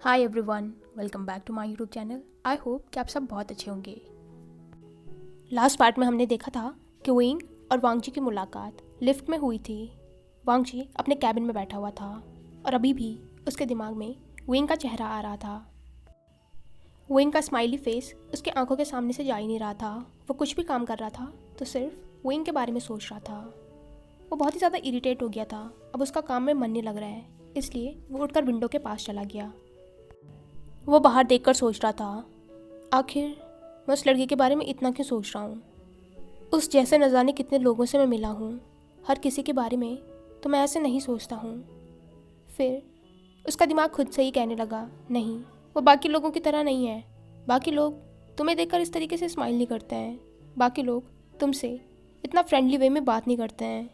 Hi everyone, welcome back to my YouTube channel. I hope कि आप सब बहुत अच्छे होंगे। लास्ट पार्ट में हमने देखा था कि विंग और वांगजी की मुलाकात लिफ्ट में हुई थी। वांगजी अपने कैबिन में बैठा हुआ था और अभी भी उसके दिमाग में विंग का चेहरा आ रहा था। विंग का स्माइली फेस उसके आंखों के सामने से जा ही नहीं रहा था। वो कुछ भी काम कर रहा था तो सिर्फ विंग के बारे में सोच रहा था। वो बहुत ही ज़्यादा इरिटेट हो गया था। अब उसका काम में मन नहीं लग रहा है, इसलिए वो उठकर विंडो के पास चला गया। वो बाहर देखकर सोच रहा था, आखिर मैं उस लड़की के बारे में इतना क्यों सोच रहा हूँ। उस जैसे न जाने कितने लोगों से मैं मिला हूँ, हर किसी के बारे में तो मैं ऐसे नहीं सोचता हूँ। फिर उसका दिमाग खुद से ही कहने लगा, नहीं, वो बाकी लोगों की तरह नहीं है। बाकी लोग तुम्हें देखकर इस तरीके से स्माइल नहीं करते हैं। बाकी लोग तुमसे इतना फ्रेंडली वे में बात नहीं करते हैं।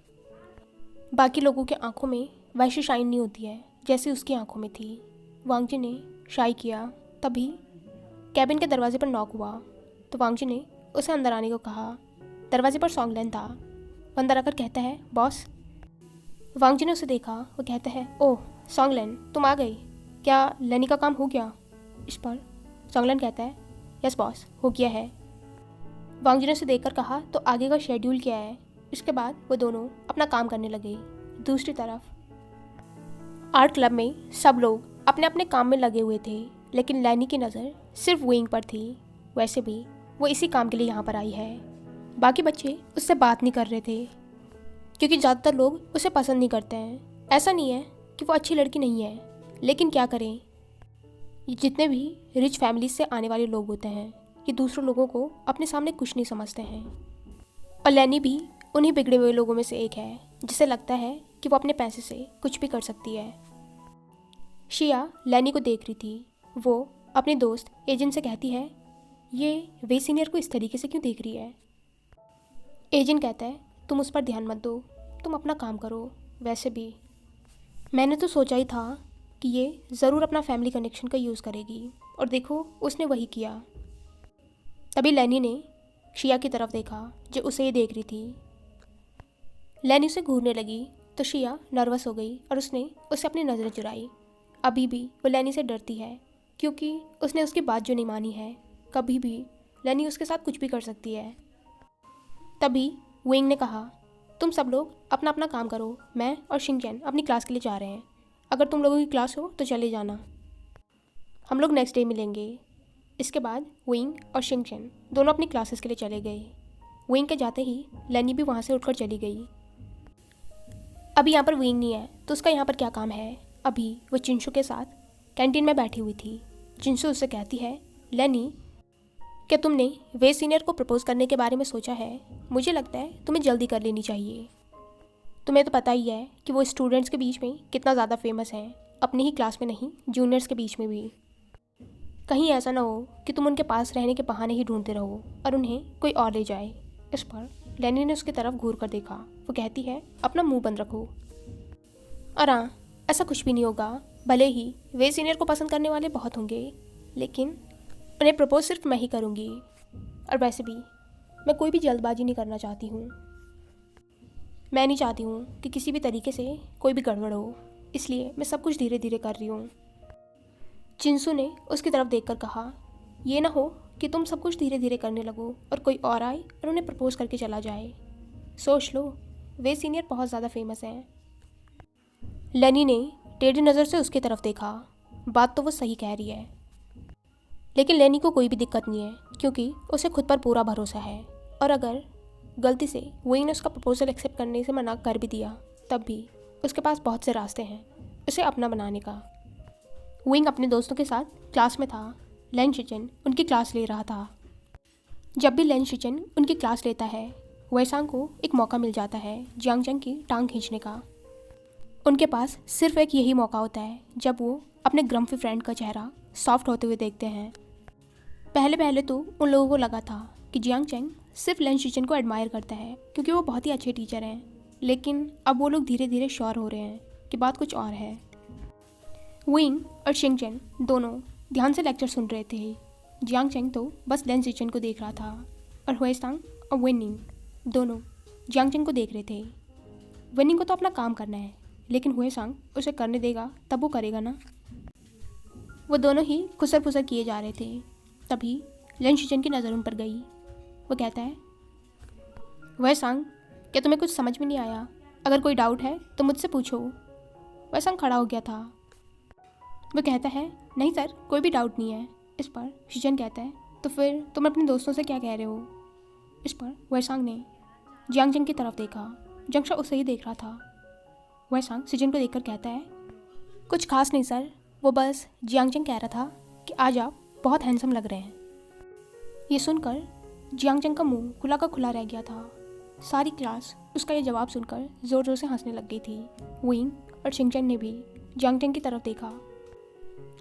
बाकी लोगों के आंखों में वैसी शाइन नहीं होती है जैसी उसकी आंखों में थी। वांगजी ने शाई किया। तभी कैबिन के दरवाजे पर नॉक हुआ तो वांगजी ने उसे अंदर आने को कहा। दरवाजे पर सॉन्गलैन था। वो अंदर आकर कहता है, बॉस। वांगजी ने उसे देखा। वो कहता है, ओह सॉन्गलैन, तुम आ गई। क्या लेनी का काम हो गया? इस पर सॉन्गलैन कहता है, यस बॉस, हो गया है। वांगजी ने उसे देखकर कहा, तो आगे का शेड्यूल क्या है? इसके बाद वो दोनों अपना काम करने लगे। दूसरी तरफ आर्ट क्लब में सब लोग अपने अपने काम में लगे हुए थे, लेकिन लैनी की नज़र सिर्फ विंग पर थी। वैसे भी वो इसी काम के लिए यहाँ पर आई है। बाकी बच्चे उससे बात नहीं कर रहे थे क्योंकि ज़्यादातर लोग उसे पसंद नहीं करते हैं। ऐसा नहीं है कि वो अच्छी लड़की नहीं है, लेकिन क्या करें, ये जितने भी रिच फैमिली से आने वाले लोग होते हैं, ये दूसरों लोगों को अपने सामने कुछ नहीं समझते हैं। और लैनी भी उन्हीं बिगड़े हुए लोगों में से एक है जिसे लगता है कि वो अपने पैसे से कुछ भी कर सकती है। शिया लैनी को देख रही थी। वो अपने दोस्त एजेंट से कहती है, ये वे सीनियर को इस तरीके से क्यों देख रही है? एजेंट कहता है, तुम उस पर ध्यान मत दो, तुम अपना काम करो। वैसे भी मैंने तो सोचा ही था कि ये ज़रूर अपना फैमिली कनेक्शन का यूज़ करेगी, और देखो उसने वही किया। तभी लैनी ने शिया की तरफ देखा जो उसे ही देख रही थी। लैनी उसे घूरने लगी तो शिया नर्वस हो गई और उसने उसे अपनी नज़रें चुराई। अभी भी वो लैनी से डरती है क्योंकि उसने उसकी बात जो नहीं मानी है। कभी भी लैनी उसके साथ कुछ भी कर सकती है। तभी विंग ने कहा, तुम सब लोग अपना अपना काम करो, मैं और शिनचैन अपनी क्लास के लिए जा रहे हैं। अगर तुम लोगों की क्लास हो तो चले जाना, हम लोग नेक्स्ट डे मिलेंगे। इसके बाद विंग और शिनचैन दोनों अपनी क्लासेस के लिए चले गए। विंग के जाते ही लैनी भी वहाँ से उठकर चली गई। अभी यहाँ पर विंग नहीं है तो उसका यहाँ पर क्या काम है? अभी वो चिंशू के साथ कैंटीन में बैठी हुई थी। चिंशू उससे कहती है, लैनी, क्या तुमने वे सीनियर को प्रपोज करने के बारे में सोचा है? मुझे लगता है तुम्हें जल्दी कर लेनी चाहिए। तुम्हें तो पता ही है कि वो स्टूडेंट्स के बीच में कितना ज़्यादा फेमस है, अपनी ही क्लास में नहीं, जूनियर्स के बीच में भी। कहीं ऐसा ना हो कि तुम उनके पास रहने के बहाने ही ढूंढते रहो और उन्हें कोई और ले जाए। इस पर लैनी ने उसकी तरफ घूर कर देखा। वो कहती है, अपना मुंह बंद रखो। और हाँ, ऐसा कुछ भी नहीं होगा। भले ही वे सीनियर को पसंद करने वाले बहुत होंगे, लेकिन उन्हें प्रपोज सिर्फ मैं ही करूँगी। और वैसे भी मैं कोई भी जल्दबाजी नहीं करना चाहती हूँ। मैं नहीं चाहती हूँ कि किसी भी तरीके से कोई भी गड़बड़ हो, इसलिए मैं सब कुछ धीरे धीरे कर रही हूँ। चिंसू ने उसकी तरफ देखकर कहा, ये ना हो कि तुम सब कुछ धीरे धीरे करने लगो और कोई और आए और उन्हें प्रपोज करके चला जाए। सोच लो, वे सीनियर बहुत ज़्यादा फेमस हैं। लैनी ने टेढ़ी नज़र से उसकी तरफ देखा। बात तो वो सही कह रही है, लेकिन लैनी को कोई भी दिक्कत नहीं है क्योंकि उसे खुद पर पूरा भरोसा है। और अगर गलती से विंग ने उसका प्रपोजल एक्सेप्ट करने से मना कर भी दिया, तब भी उसके पास बहुत से रास्ते हैं उसे अपना बनाने का। विंग अपने दोस्तों के साथ क्लास में था। लेन शिचन उनकी क्लास ले रहा था। जब भी लेन शिचन उनकी क्लास लेता है, वेसांग को एक मौका मिल जाता है जियांग चंग की टांग खींचने का। उनके पास सिर्फ एक यही मौका होता है जब वो अपने ग्रम्फी फ्रेंड का चेहरा सॉफ्ट होते हुए देखते हैं। पहले पहले तो उन लोगों को लगा था कि जियांग चेंग सिर्फ लेन शिचन को एडमायर करता है क्योंकि वो बहुत ही अच्छे टीचर हैं, लेकिन अब वो लोग धीरे धीरे श्योर हो रहे हैं कि बात कुछ और है। विंग और शिंगचेन दोनों ध्यान से लेक्चर सुन रहे थे। जियांग चेंग तो बस लेन शिचन को देख रहा था और हुएसांग और विनिंग दोनों जियांग चेंग को देख रहे थे। विनिंग को तो अपना काम करना है, लेकिन हुएसांग उसे करने देगा तब वो करेगा ना। वो दोनों ही खुसर फुसर किए जा रहे थे। तभी लन शिजन की नज़र उन पर गई। वो कहता है, वह सांग, क्या तुम्हें कुछ समझ में नहीं आया? अगर कोई डाउट है तो मुझसे पूछो। वह सांग खड़ा हो गया था। वो कहता है, नहीं सर, कोई भी डाउट नहीं है। इस पर शिजन कहता है, तो फिर तुम अपने दोस्तों से क्या कह रहे हो? इस पर वह सांग ने जियांग जंग की तरफ देखा। जंगशा उसे ही देख रहा था। वह सांग शिजन को देखकर कहता है, कुछ खास नहीं सर, वो बस जियांग जंग कह रहा था कि आज आप बहुत हैंडसम लग रहे हैं। ये सुनकर जियांग जंग का मुंह खुला का खुला रह गया था। सारी क्लास उसका ये जवाब सुनकर ज़ोर ज़ोर से हंसने लग गई थी। विंग और शिंगचैन ने भी जियांग जंग की तरफ देखा।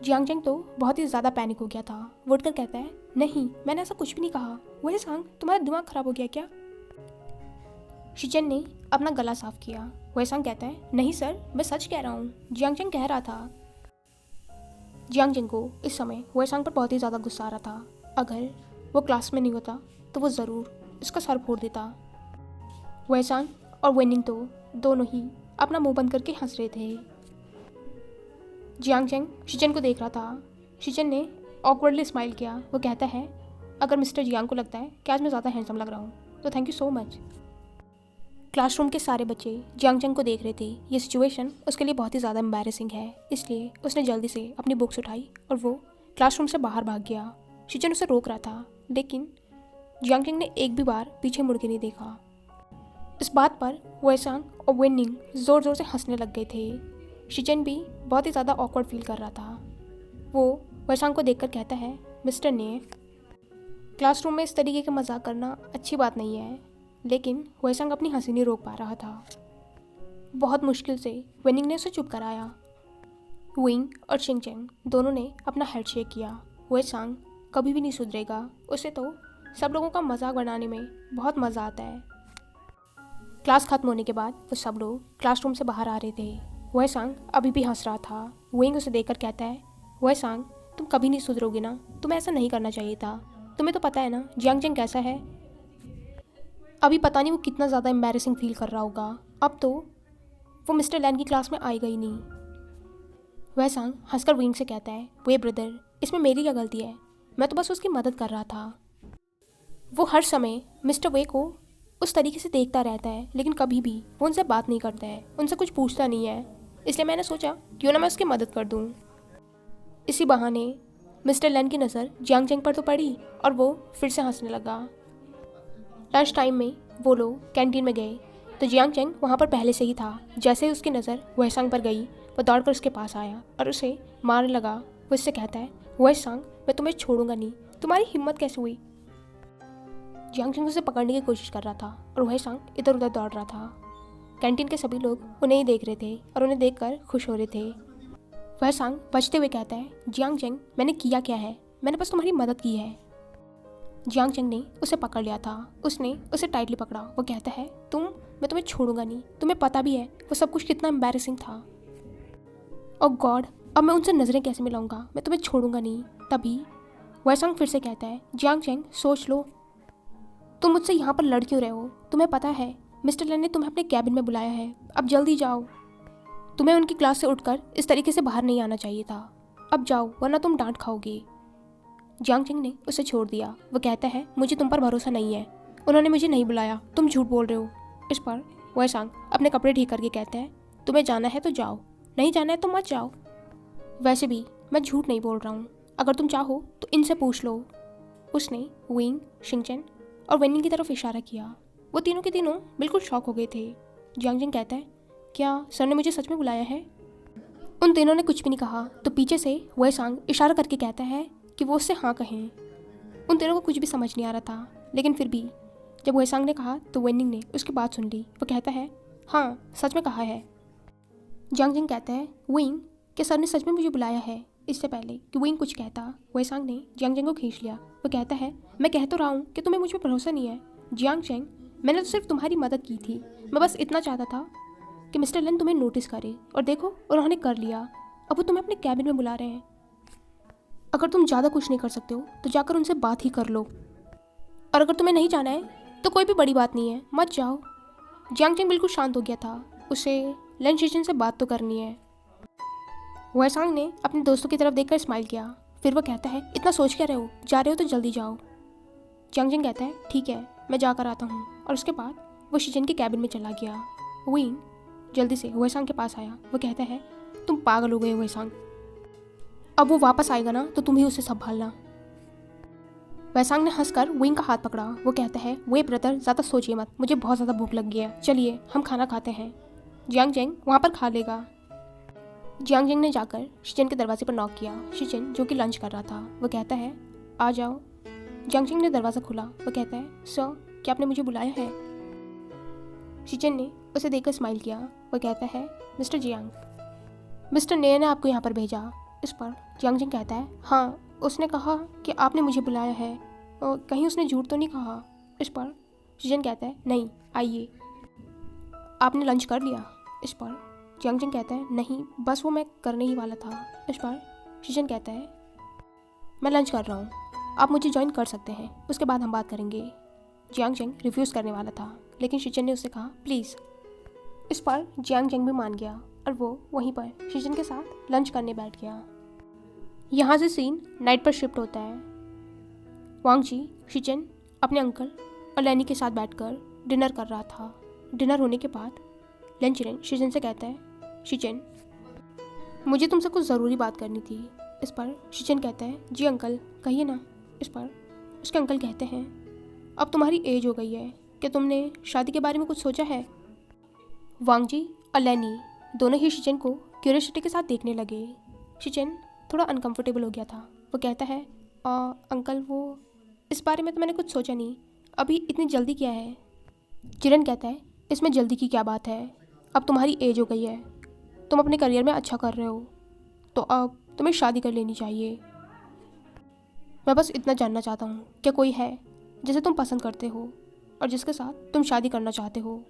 जियांग जंग तो बहुत ही ज़्यादा पैनिक हो गया था। वो उठकर कहता है, नहीं, मैंने ऐसा कुछ भी नहीं कहा। वह सांग, तुम्हारा दिमाग खराब हो गया क्या? शिजन ने अपना गला साफ किया। वह सांग कहता है, नहीं सर, मैं सच कह रहा हूँ, जियांग जंग कह रहा था। जियांग जंग को इस समय वह सांग पर बहुत ही ज़्यादा गुस्सा आ रहा था। अगर वो क्लास में नहीं होता तो वो ज़रूर इसका सर फोड़ देता। वह सांग और वेनिंग तो दोनों ही अपना मुंह बंद करके हंस रहे थे। जियांग जंग शिजन को देख रहा था। शिजन ने ऑकवर्डली स्माइल किया। वो कहता है, अगर मिस्टर जियांग को लगता है कि आज मैं ज़्यादा हैंडसम लग रहा हूँ तो thank you so much. Classroom के सारे बच्चे जियांग जंग को देख रहे थे। ये सिचुएशन उसके लिए बहुत ही ज़्यादा एम्बैरेसिंग है, इसलिए उसने जल्दी से अपनी बुक्स उठाई और वो क्लासरूम से बाहर भाग गया। शिजन उसे रोक रहा था, लेकिन जियांग जंग ने एक भी बार पीछे मुड़ के नहीं देखा। इस बात पर वेसांग और वेनिंग ज़ोर ज़ोर से हंसने लग गए थे। शिजन भी बहुत ही ज़्यादा ऑकवर्ड फील कर रहा था। वो वेसांग को देखकर कहता है, मिस्टर ने, क्लासरूम में इस तरीके का मजाक करना अच्छी बात नहीं है। लेकिन वेसांग अपनी हंसी नहीं रोक पा रहा था। बहुत मुश्किल से वेनिंग ने उसे चुप कराया। विंग और शिंगचैन दोनों ने अपना हेड शेक किया। वेसांग कभी भी नहीं सुधरेगा, उसे तो सब लोगों का मजाक बनाने में बहुत मज़ा आता है। क्लास खत्म होने के बाद वो सब लोग क्लासरूम से बाहर आ रहे थे। वेसांग अभी भी हंस रहा था। विंग उसे देखकर कहता है, वेसांग, तुम कभी नहीं सुधरोगे ना, तुम्हें ऐसा नहीं करना चाहिए था। तुम्हें तो पता है ना जियांग जंग कैसा है। अभी पता नहीं वो कितना ज़्यादा एम्बैरेसिंग फील कर रहा होगा। अब तो वो मिस्टर लैन की क्लास में आएगा ही नहीं। वेसांग हंसकर विंग से कहता है, वे ब्रदर, इसमें मेरी क्या गलती है? मैं तो बस उसकी मदद कर रहा था। वो हर समय मिस्टर वे को उस तरीके से देखता रहता है, लेकिन कभी भी वो उनसे बात नहीं करता है, उनसे कुछ पूछता नहीं है। इसलिए मैंने सोचा क्यों ना मैं उसकी मदद कर दूँ। इसी बहाने मिस्टर लैन की नज़र जियांग जंग पर तो पड़ी और वो फिर से हंसने लगा। लंच टाइम में वो लोग कैंटीन में गए तो जियांग जंग वहाँ पर पहले से ही था। जैसे ही उसकी नज़र वेसांग पर गई, वो दौड़कर उसके पास आया और उसे मारने लगा। वो उससे कहता है, वेसांग, मैं तुम्हें छोड़ूंगा नहीं, तुम्हारी हिम्मत कैसे हुई? जियांग जंग उसे पकड़ने की कोशिश कर रहा था और वेसांग इधर उधर दौड़ रहा था। कैंटीन के सभी लोग उन्हें ही देख रहे थे और उन्हें देखकर खुश हो रहे थे। वेसांग बचते हुए कहता है, जियांग जंग, मैंने किया क्या है? मैंने बस तुम्हारी मदद की है। जियांग जंग ने उसे पकड़ लिया था। उसने उसे टाइटली पकड़ा। वो कहता है, मैं तुम्हें छोड़ूंगा नहीं। तुम्हें पता भी है वो सब कुछ कितना एम्बैरेसिंग था। और गॉड, अब मैं उनसे नज़रें कैसे मिलाऊंगा? मैं तुम्हें छोड़ूंगा नहीं। तभी वेसांग फिर से कहता है, जियांग जंग, सोच लो, तुम मुझसे यहाँ पर लड़ क्यों रहे हो? तुम्हें पता है मिस्टर लैन ने तुम्हें अपने कैबिन में बुलाया है, अब जल्दी जाओ। तुम्हें उनकी क्लास से उठकर इस तरीके से बाहर नहीं आना चाहिए था। अब जाओ वरना तुम डांट खाओगे। जियांग जंग ने उसे छोड़ दिया। वो कहता है, मुझे तुम पर भरोसा नहीं है, उन्होंने मुझे नहीं बुलाया, तुम झूठ बोल रहे हो। इस पर वेसांग अपने कपड़े ठीक करके कहते हैं, तुम्हें जाना है तो जाओ, नहीं जाना है तो मत जाओ। वैसे भी मैं झूठ नहीं बोल रहा हूँ, अगर तुम चाहो तो इनसे पूछ लो। उसने विंग, शिंगचैन और वेनिंग की तरफ इशारा किया। वो तीनों के तीनों बिल्कुल शॉक हो गए थे। जियांग जंग कहता है, क्या सर ने मुझे सच में बुलाया है? उन तीनों ने कुछ भी नहीं कहा तो पीछे से वेसांग इशारा करके कहता है कि वो उससे हाँ कहें। उन तीनों को कुछ भी समझ नहीं आ रहा था, लेकिन फिर भी जब वेसांग ने कहा तो वेनिंग ने उसकी बात सुन ली। वो कहता है, हाँ, सच में कहा है। जियांग जंग कहता है, विंग, क्या सर ने सच में मुझे बुलाया है? इससे पहले कि विंग कुछ कहता, वेसांग ने जियांग जंग को खींच लिया। वो कहता है, मैं कह तो रहा हूँ कि तुम्हें मुझ पर भरोसा नहीं है। जियांग जंग, मैंने तो सिर्फ तुम्हारी मदद की थी। मैं बस इतना चाहता था कि मिस्टर लैन तुम्हें नोटिस करे, और देखो उन्होंने कर लिया। अब वो तुम्हें अपने कैबिन में बुला रहे हैं। अगर तुम ज़्यादा कुछ नहीं कर सकते हो तो जाकर उनसे बात ही कर लो, और अगर तुम्हें नहीं जाना है तो कोई भी बड़ी बात नहीं है, मत जाओ। जियांग जंग बिल्कुल शांत हो गया था। उसे लैन शिजन से बात तो करनी है। वेसांग ने अपने दोस्तों की तरफ देखकर स्माइल किया। फिर वो कहता है, इतना सोच क्या रहे हो, जा रहे हो तो जल्दी जाओ। जियांग कहता है, ठीक है मैं जाकर आता हूँ, और उसके बाद वो शिजन के कैबिन में चला गया। विंग जल्दी से वेसांग के पास आया। वो कहता है, तुम पागल हो गए हो वेसांग, अब वो वापस आएगा ना तो तुम ही उसे संभालना। वेसांग ने हंसकर विंग का हाथ पकड़ा। वो कहता है, वे ब्रदर ज़्यादा सोचिए मत, मुझे बहुत ज़्यादा भूख लग गई है, चलिए हम खाना खाते हैं, जियांग जेंग वहाँ पर खा लेगा। जियांग जेंग ने जाकर शिजन के दरवाजे पर नॉक किया। शिजन जो कि लंच कर रहा था वो कहता है, आ जाओ। जियांग जेंग ने दरवाज़ा खोला। वो कहता है, सर क्या आपने मुझे बुलाया है? शिजन ने उसे देखकर स्माइल किया। वो कहता है, मिस्टर जियांग, मिस्टर ने आपको यहाँ पर भेजा। इस पर जियांग जेंग कहता है, हाँ उसने कहा कि आपने मुझे बुलाया है, और कहीं उसने झूठ तो नहीं कहा? इस पर शिजन कहता है, नहीं आइए। आपने लंच कर लिया? इस पर जियांग जेंग कहता है, नहीं बस वो मैं करने ही वाला था। इस पर शिजन कहता है, मैं लंच कर रहा हूँ, आप मुझे ज्वाइन कर सकते हैं, उसके बाद हम बात करेंगे। जियांग जेंग रिफ्यूज़ करने वाला था, लेकिन शिजन ने उससे कहा, प्लीज़। इस पर जियांग जेंग भी मान गया और वो वहीं पर शिजन के साथ लंच करने बैठ गया। यहाँ से सीन नाइट पर शिफ्ट होता है। वांग जी, शिजन अपने अंकल और लैनी के साथ बैठकर डिनर कर रहा था। डिनर होने के बाद लन चिरेन शिजन से कहता है, शिजन मुझे तुमसे कुछ ज़रूरी बात करनी थी। इस पर शिजन कहता है, जी अंकल कहिए ना। इस पर उसके अंकल कहते हैं, अब तुम्हारी एज हो गई है, क्या तुमने शादी के बारे में कुछ सोचा है? वांग जी और लैनी दोनों ही शिजन को क्यूरियोसिटी के साथ देखने लगे। शिजन थोड़ा अनकंफर्टेबल हो गया था। वो कहता है, अंकल वो इस बारे में तो मैंने कुछ सोचा नहीं, अभी इतनी जल्दी क्या है? चिरन कहता है, इसमें जल्दी की क्या बात है, अब तुम्हारी एज हो गई है, तुम अपने करियर में अच्छा कर रहे हो, तो अब तुम्हें शादी कर लेनी चाहिए। मैं बस इतना जानना चाहता हूँ, क्या कोई है जिसे तुम पसंद करते हो और जिसके साथ तुम शादी करना चाहते हो?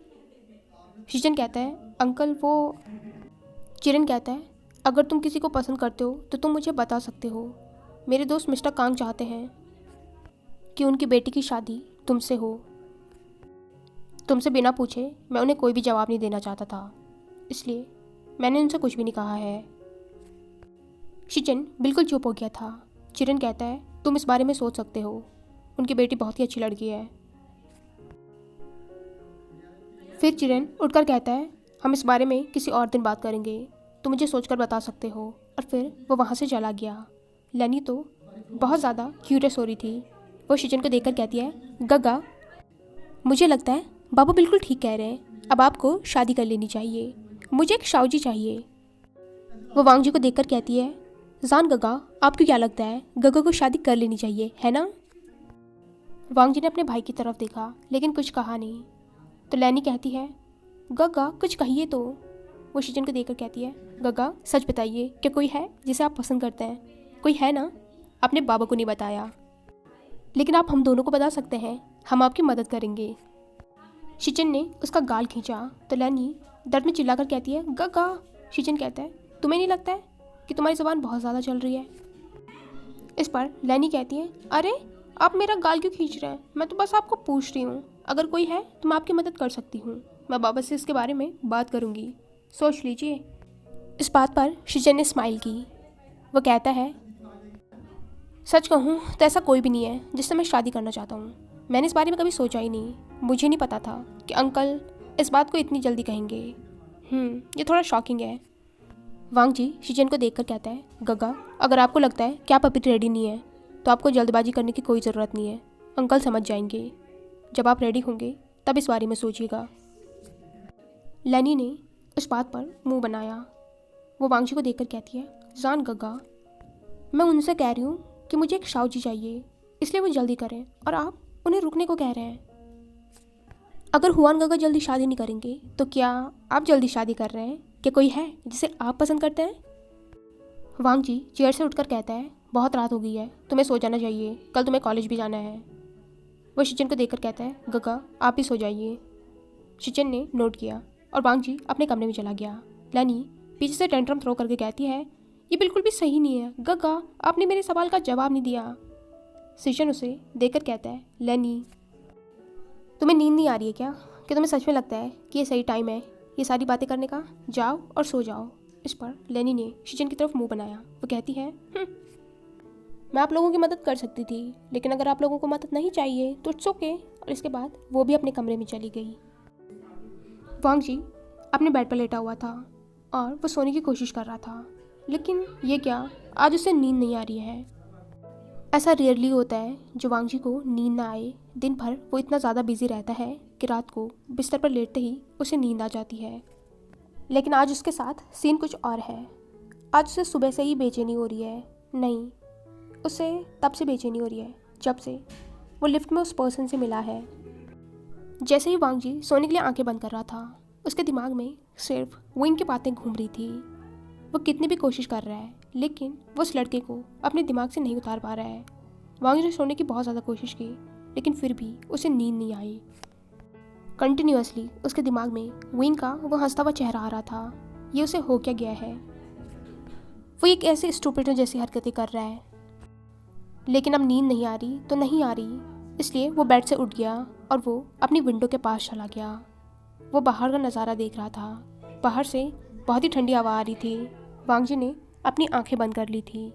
शिजन कहता है, अंकल वो। चिरन कहता है, अगर तुम किसी को पसंद करते हो तो तुम मुझे बता सकते हो। मेरे दोस्त मिस्टर कांग चाहते हैं कि उनकी बेटी की शादी तुमसे हो। तुमसे बिना पूछे मैं उन्हें कोई भी जवाब नहीं देना चाहता था, इसलिए मैंने उनसे कुछ भी नहीं कहा है। शिजन बिल्कुल चुप हो गया था। चिरन कहता है, तुम इस बारे में सोच सकते हो, उनकी बेटी बहुत ही अच्छी लड़की है। फिर चिरन उठकर कहता है, हम इस बारे में किसी और दिन बात करेंगे, तुम मुझे सोचकर बता सकते हो। और फिर वो वहाँ से चला गया। लैनी तो बहुत ज़्यादा क्यूरियस हो रही थी। वो शिजन को देखकर कहती है, गगा मुझे लगता है बाबा बिल्कुल ठीक कह रहे हैं, अब आपको शादी कर लेनी चाहिए, मुझे एक शाओजी चाहिए। वो वांग जी को देखकर कहती है, जान गगा आपको क्या लगता है, गगा को शादी कर लेनी चाहिए है ना? वांग जी ने अपने भाई की तरफ देखा लेकिन कुछ कहा नहीं। तो लैनी कहती है, गगा कुछ कहिए तो। वो शिजन को देखकर कहती है, गगा सच बताइए, क्या कोई है जिसे आप पसंद करते हैं? कोई है ना? आपने बाबा को नहीं बताया, लेकिन आप हम दोनों को बता सकते हैं, हम आपकी मदद करेंगे। शिजन ने उसका गाल खींचा तो लैनी दर्द में चिल्लाकर कहती है, गगा। शिजन कहता है, तुम्हें नहीं लगता है कि तुम्हारी ज़ुबान बहुत ज़्यादा चल रही है? इस पर लैनी कहती है, अरे आप मेरा गाल क्यों खींच रहे हैं, मैं तो बस आपको पूछ रही हूँ, अगर कोई है तो मैं आपकी मदद कर सकती हूँ, मैं बाबा से इसके बारे में बात करूँगी, सोच लीजिए। इस बात पर शिजन ने स्माइल की। वो कहता है, सच कहूँ तो ऐसा कोई भी नहीं है जिससे मैं शादी करना चाहता हूँ, मैंने इस बारे में कभी सोचा ही नहीं, मुझे नहीं पता था कि अंकल इस बात को इतनी जल्दी कहेंगे। ये थोड़ा शॉकिंग है। वांग जी शिजन को देखकर कहता है, गगा अगर आपको लगता है कि आप अभी रेडी नहीं है तो आपको जल्दबाजी करने की कोई ज़रूरत नहीं है, अंकल समझ जाएंगे, जब आप रेडी होंगे तब इस बारे में सोचिएगा। लैनी ने उस बात पर मुंह बनाया। वो वांग जी को देखकर कहती है, जान गगा मैं उनसे कह रही हूँ कि मुझे एक शाओजी चाहिए, इसलिए वो जल्दी करें और आप उन्हें रुकने को कह रहे हैं। अगर हुआन गगा जल्दी शादी नहीं करेंगे तो क्या आप जल्दी शादी कर रहे हैं? क्या कोई है जिसे आप पसंद करते हैं? वांग जी चेयर से उठकर कहता है, बहुत रात हो गई है, तुम्हें सो जाना चाहिए, कल तुम्हें कॉलेज भी जाना है। वो शिजन को देखकर कहता है, गगा आप ही सो जाइए। शिजन ने नोट किया और वांग जी अपने कमरे में चला गया। लैनी पीछे से टेंट्रम थ्रो करके कहती है, ये बिल्कुल भी सही नहीं है, गगा आपने मेरे सवाल का जवाब नहीं दिया। शिजन उसे देखकर कहता है, लैनी तुम्हें नींद नहीं आ रही है क्या? तुम्हें सच में लगता है कि ये सही टाइम है ये सारी बातें करने का? जाओ और सो जाओ। इस पर लेनी ने शिजन की तरफ मुंह बनाया। वो कहती है, मैं आप लोगों की मदद कर सकती थी, लेकिन अगर आप लोगों को मदद नहीं चाहिए तो इट्स ओके। और इसके बाद वो भी अपने कमरे में चली गई। वांग जी अपने बेड पर लेटा हुआ था और वो सोने की कोशिश कर रहा था, लेकिन ये क्या, आज उसे नींद नहीं आ रही है। ऐसा रेयरली होता है जो वांग जी को नींद ना आए। दिन भर वो इतना ज़्यादा बिजी रहता है कि रात को बिस्तर पर लेटते ही उसे नींद आ जाती है। लेकिन आज उसके साथ सीन कुछ और है। आज उसे सुबह से ही बेचैनी हो रही है। नहीं, उसे तब से बेचैनी हो रही है जब से वो लिफ्ट में उस पर्सन से मिला है। जैसे ही वांग जी सोने के लिए आंखें बंद कर रहा था, उसके दिमाग में सिर्फ विंग की बातें घूम रही थी। वो कितनी भी कोशिश कर रहा है, लेकिन वो उस लड़के को अपने दिमाग से नहीं उतार पा रहा है। वांग जी ने सोने की बहुत ज़्यादा कोशिश की, लेकिन फिर भी उसे नींद नहीं आई। कंटिन्यूअसली उसके दिमाग में विंग का वो हंसता हुआ चेहरा आ रहा था। ये उसे हो क्या गया है। वो एक ऐसे स्टूपिड जैसी हरकतें कर रहा है, लेकिन अब नींद नहीं आ रही तो नहीं आ रही, इसलिए वो बेड से उठ गया और वो अपनी विंडो के पास चला गया। वो बाहर का नज़ारा देख रहा था। बाहर से बहुत ही ठंडी हवा आ रही थी। वांग जी ने अपनी आंखें बंद कर ली थी।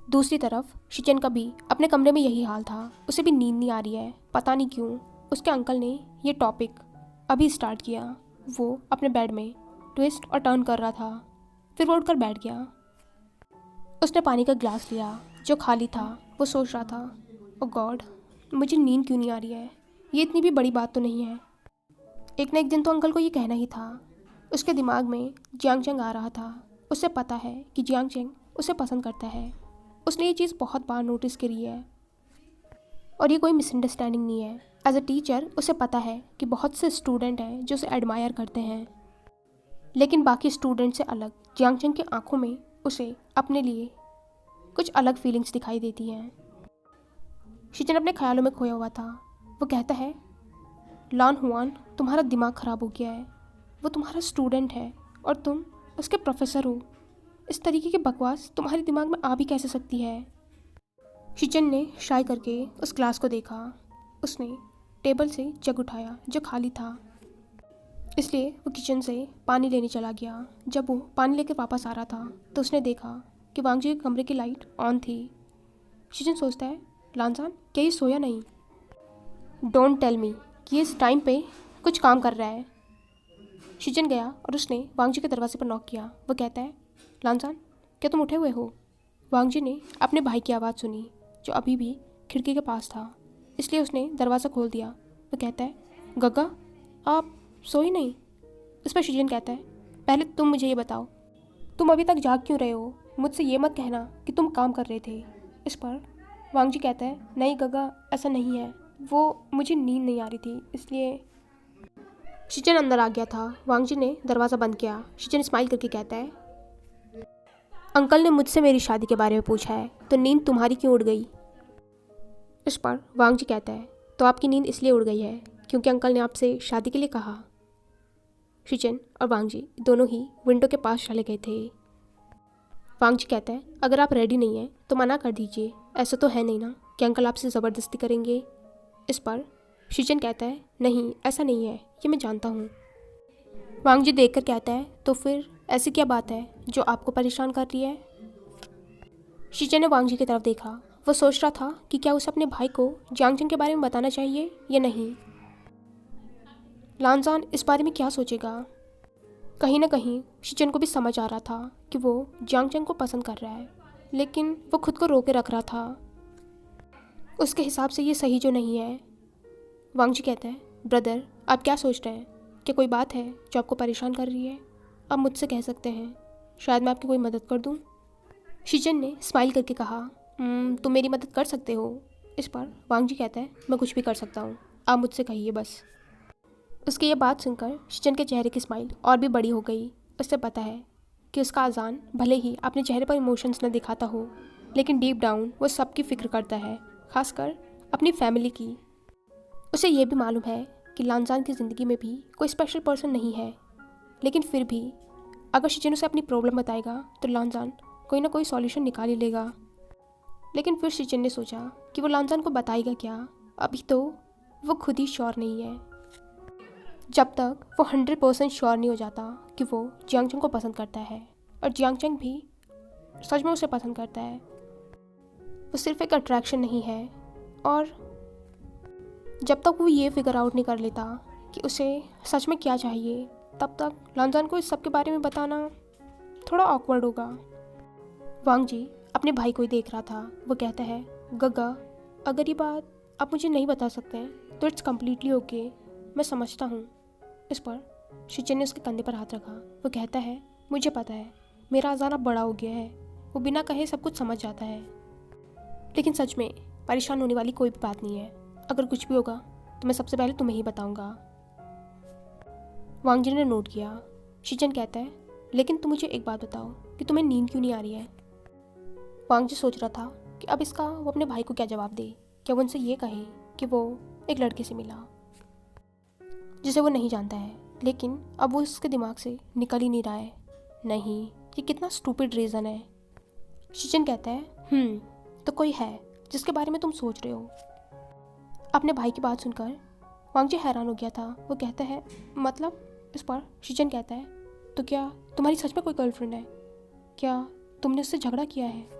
दूसरी तरफ शिचन का भी अपने कमरे में यही हाल था। उसे भी नींद नहीं आ रही है, पता नहीं क्यों। उसके अंकल ने ये टॉपिक अभी स्टार्ट किया। वो अपने बेड में ट्विस्ट और टर्न कर रहा था। फिर वो उठकर बैठ गया। उसने पानी का ग्लास लिया जो खाली था। वो सोच रहा था, ओ गॉड, मुझे नींद क्यों नहीं आ रही है। ये इतनी भी बड़ी बात तो नहीं है। एक न एक दिन तो अंकल को ये कहना ही था। उसके दिमाग में जियांग चेंग आ रहा था। उसे पता है कि जियांग चेंग उसे पसंद करता है। उसने ये चीज़ बहुत बार नोटिस करी है और ये कोई मिसअंडरस्टैंडिंग नहीं है। एज अ टीचर उसे पता है कि बहुत से स्टूडेंट हैं जो उसे एडमायर करते हैं, लेकिन बाकी स्टूडेंट से अलग जियांग चेंग की आंखों में उसे अपने लिए कुछ अलग फीलिंग्स दिखाई देती हैं। शिचन अपने ख्यालों में खोया हुआ था। वो कहता है, लान हुआन, तुम्हारा दिमाग ख़राब हो गया है। वो तुम्हारा स्टूडेंट है और तुम उसके प्रोफेसर हो। इस तरीके की बकवास तुम्हारे दिमाग में आ भी कैसे सकती है। शिचन ने शाय करके उस ग्लास को देखा। उसने टेबल से जग उठाया जो खाली था, इसलिए वो किचन से पानी लेने चला गया। जब वो पानी लेकर वापस आ रहा था तो उसने देखा कि वांग जी के कमरे की लाइट ऑन थी। शिचन सोचता है, लानसान क्या ये सोया नहीं? डोंट टेल मी कि इस टाइम पे कुछ काम कर रहा है। शिचन गया और उसने वांग जी के दरवाजे पर नॉक किया। वो कहता है, लानसान क्या तुम उठे हुए हो? वांग जी ने अपने भाई की आवाज़ सुनी जो अभी भी खिड़की के पास था, इसलिए उसने दरवाज़ा खोल दिया। वो कहता है, गग्गा आप सोई नहीं? इस पर शिचन कहता है, पहले तुम मुझे ये बताओ, तुम अभी तक जाग क्यों रहे हो? मुझसे ये मत कहना कि तुम काम कर रहे थे। इस पर वांग जी कहता है, नहीं गग्गा, ऐसा नहीं है, वो मुझे नींद नहीं आ रही थी इसलिए। शिचन अंदर आ गया था। वांग जी ने दरवाज़ा बंद किया। शिचन स्माइल करके कहता है, अंकल ने मुझसे मेरी शादी के बारे में पूछा है, तो नींद तुम्हारी क्यों उड़ गई? इस पर वांग जी कहता है, तो आपकी नींद इसलिए उड़ गई है क्योंकि अंकल ने आपसे शादी के लिए कहा। शिचन और वांग जी दोनों ही विंडो के पास चले गए थे। वांग जी कहता है, अगर आप रेडी नहीं हैं तो मना कर दीजिए। ऐसा तो है नहीं ना कि अंकल आपसे ज़बरदस्ती करेंगे। इस पर शिचन कहता है, नहीं ऐसा नहीं है, ये मैं जानता हूँ। वांग जी देखकर कहता है, तो फिर ऐसी क्या बात है जो आपको परेशान कर रही है? शिचन ने वांग जी की तरफ देखा। वो सोच रहा था कि क्या उसे अपने भाई को जियांग चेंग के बारे में बताना चाहिए या नहीं। लानजान इस बारे में क्या सोचेगा? कहीं ना कहीं शिचन को भी समझ आ रहा था कि वो जियांग चेंग को पसंद कर रहा है, लेकिन वो खुद को रोके रख रहा था। उसके हिसाब से ये सही जो नहीं है। वांग जी कहते हैं, ब्रदर आप क्या सोच रहे हैं? क्या कोई बात है जो आपको परेशान कर रही है? आप मुझसे कह सकते हैं, शायद मैं आपकी कोई मदद कर दूं। शिचन ने स्माइल करके कहा, तुम मेरी मदद कर सकते हो। इस पर वांग जी कहता है, मैं कुछ भी कर सकता हूँ, आप मुझसे कहिए बस। उसकी ये बात सुनकर शिचन के चेहरे की स्माइल और भी बड़ी हो गई। उसे पता है कि उसका अजान भले ही अपने चेहरे पर इमोशंस न दिखाता हो, लेकिन डीप डाउन वो सबकी फ़िक्र करता है, खासकर अपनी फैमिली की। उसे ये भी मालूम है कि लानजान की ज़िंदगी में भी कोई स्पेशल पर्सन नहीं है, लेकिन फिर भी अगर शिचन उसे अपनी प्रॉब्लम बताएगा तो लानजान कोई ना कोई सॉल्यूशन निकाल ही लेगा। लेकिन फिर शिचन ने सोचा कि वो लानजान को बताएगा क्या। अभी तो वो खुद ही श्योर नहीं है। जब तक वो 100% श्योर नहीं हो जाता कि वो जियांग चंग को पसंद करता है और जियांग चंग भी सच में उसे पसंद करता है। वो सिर्फ एक अट्रैक्शन नहीं है। और जब तक वो ये फिगर आउट नहीं कर लेता कि उसे सच में क्या चाहिए, तब तक लांजान को इस सब के बारे में बताना थोड़ा ऑकवर्ड होगा। वांग जी अपने भाई को ही देख रहा था। वो कहता है, गग्गा, अगर ये बात आप मुझे नहीं बता सकते हैं तो इट्स कम्प्लीटली ओके, मैं समझता हूँ। इस पर शिचन ने उसके कंधे पर हाथ रखा। वो कहता है, मुझे पता है मेरा अजाना बड़ा हो गया है, वो बिना कहे सब कुछ समझ जाता है, लेकिन सच में परेशान होने वाली कोई भी बात नहीं है। अगर कुछ भी होगा तो मैं सबसे पहले तुम्हें ही बताऊंगा। वांग जी ने नोट किया। शिचन कहता है, लेकिन तुम मुझे एक बात बताओ कि तुम्हें नींद क्यों नहीं आ रही है। वांग जी सोच रहा था कि अब इसका वो अपने भाई को क्या जवाब दे। क्या वो उनसे ये कहे कि वो एक लड़के से मिला जिसे वो नहीं जानता है, लेकिन अब वो उसके दिमाग से निकल ही नहीं रहा है। नहीं, ये कितना स्टूपिड रीज़न है। शिचन कहता है, तो कोई है जिसके बारे में तुम सोच रहे हो। अपने भाई की बात सुनकर वांग जी हैरान हो गया था। वो कहता है, मतलब। इस पर शिचन कहता है, तो क्या तुम्हारी सच में कोई गर्लफ्रेंड है? क्या तुमने उससे झगड़ा किया है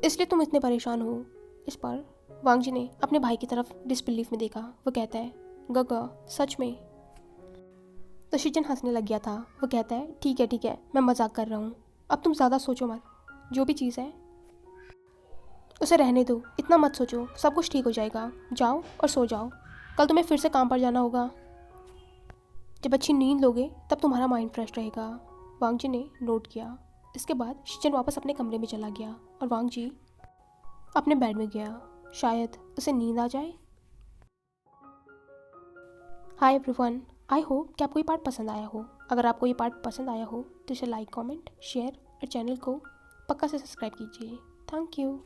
इसलिए तुम इतने परेशान हो? इस पर वांग जी ने अपने भाई की तरफ डिसबिलीफ में देखा। वो कहता है, गगा, सच में? तो शिचन हंसने लग गया था। वो कहता है, ठीक है, मैं मजाक कर रहा हूँ, अब तुम ज़्यादा सोचो मत। जो भी चीज़ है उसे रहने दो, इतना मत सोचो, सब कुछ ठीक हो जाएगा। जाओ और सो जाओ, कल तुम्हें फिर से काम पर जाना होगा। जब अच्छी नींद लोगे तब तुम्हारा माइंड फ्रेश रहेगा। वांग जी ने नोट किया। इसके बाद शिचन वापस अपने कमरे में चला गया और वांग जी अपने बेड में गया। शायद उसे नींद आ जाए। हाय एवरीवन, आई होप कि आपको ये पार्ट पसंद आया हो। अगर आपको ये पार्ट पसंद आया हो तो इसे लाइक, कमेंट, शेयर और चैनल को पक्का से सब्सक्राइब कीजिए। Thank you.